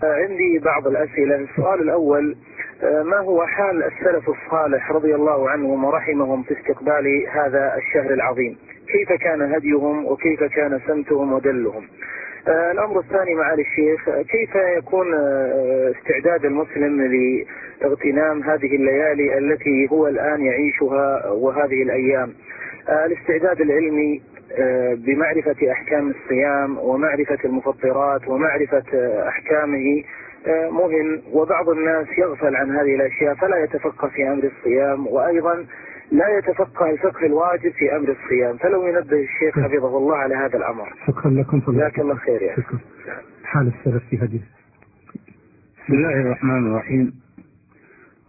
عندي بعض الأسئلة. السؤال الأول: ما هو حال السلف الصالح رضي الله عنهم ورحمهم في استقبال هذا الشهر العظيم؟ كيف كان هديهم وكيف كان سمتهم ودلهم؟ الأمر الثاني معالي الشيخ: كيف يكون استعداد المسلم لاغتنام هذه الليالي التي هو الآن يعيشها وهذه الأيام؟ الاستعداد العلمي بمعرفة أحكام الصيام ومعرفة المفطرات ومعرفة أحكامه مهم، وبعض الناس يغفل عن هذه الأشياء فلا يتفقه في أمر الصيام، وأيضا لا يتفقه الفقه الواجب في أمر الصيام، فلو ينبه الشيخ حفظه الله على هذا الأمر. شكرا لكم. جزاك الله خير يا شكرا. حال السلف في هذه. بسم الله الرحمن الرحيم.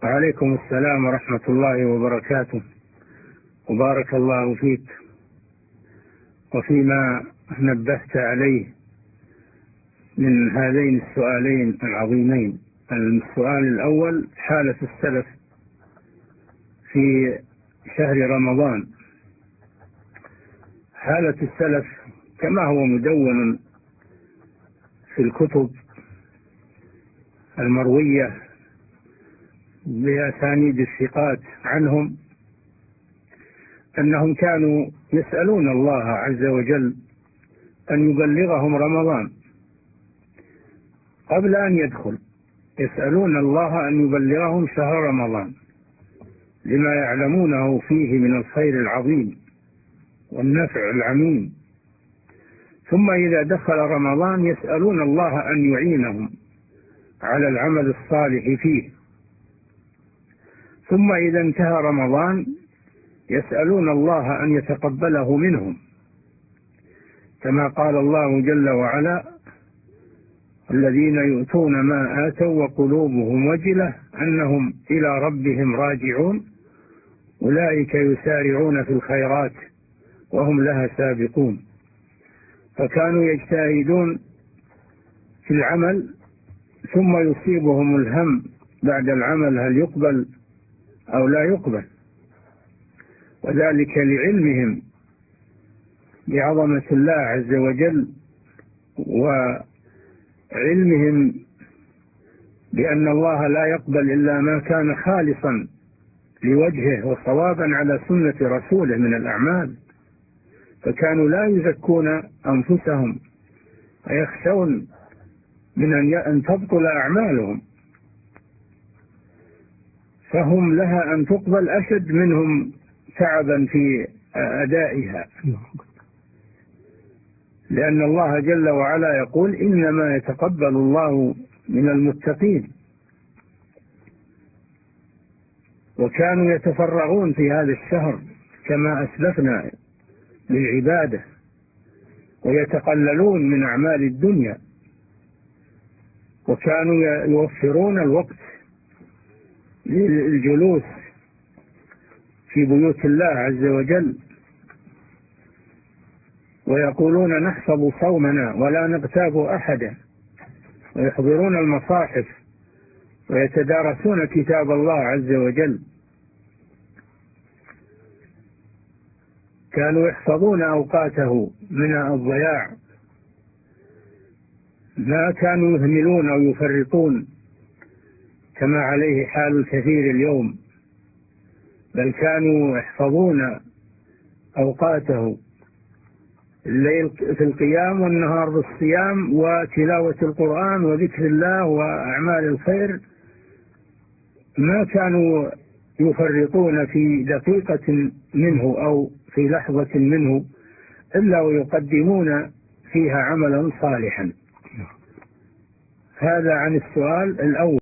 وعليكم السلام ورحمة الله وبركاته، وبارك الله فيك وفيما نبهت عليه من هذين السؤالين العظيمين. السؤال الأول: حالة السلف في شهر رمضان. حالة السلف كما هو مدون في الكتب المروية بأسانيد الثقات عنهم أنهم كانوا يسألون الله عز وجل أن يبلغهم رمضان قبل أن يدخل، يسألون الله أن يبلغهم شهر رمضان لما يعلمونه فيه من الخير العظيم والنفع العميم. ثم إذا دخل رمضان يسألون الله أن يعينهم على العمل الصالح فيه. ثم إذا انتهى رمضان يسألون الله أن يتقبله منهم، كما قال الله جل وعلا: الذين يؤتون ما آتوا وقلوبهم وجلة أنهم إلى ربهم راجعون أولئك يسارعون في الخيرات وهم لها سابقون. فكانوا يجتهدون في العمل ثم يصيبهم الهم بعد العمل هل يقبل أو لا يقبل، وذلك لعلمهم بعظمة الله عز وجل وعلمهم بأن الله لا يقبل إلا ما كان خالصا لوجهه وصوابا على سنة رسوله من الأعمال. فكانوا لا يزكون أنفسهم ويخشون من أن تبطل أعمالهم، فهم لها أن تقبل أشد منهم تعبا في أدائها، لأن الله جل وعلا يقول: إنما يتقبل الله من المتقين. وكانوا يتفرغون في هذا الشهر كما أسلفنا للعبادة ويتقللون من أعمال الدنيا، وكانوا يوفرون الوقت للجلوس في بيوت الله عز وجل، ويقولون: نحفظ صومنا ولا نغتاب أحدا، ويحضرون المصاحف ويتدارسون كتاب الله عز وجل. كانوا يحفظون أوقاته من الضياع، ما كانوا يهملون أو يفرطون كما عليه حال الكثير اليوم، بل كانوا يحفظون أوقاته الليل في القيام والنهار بالصيام وتلاوة القرآن وذكر الله وأعمال الخير. ما كانوا يفرطون في دقيقة منه أو في لحظة منه إلا ويقدمون فيها عملا صالحا. هذا عن السؤال الأول.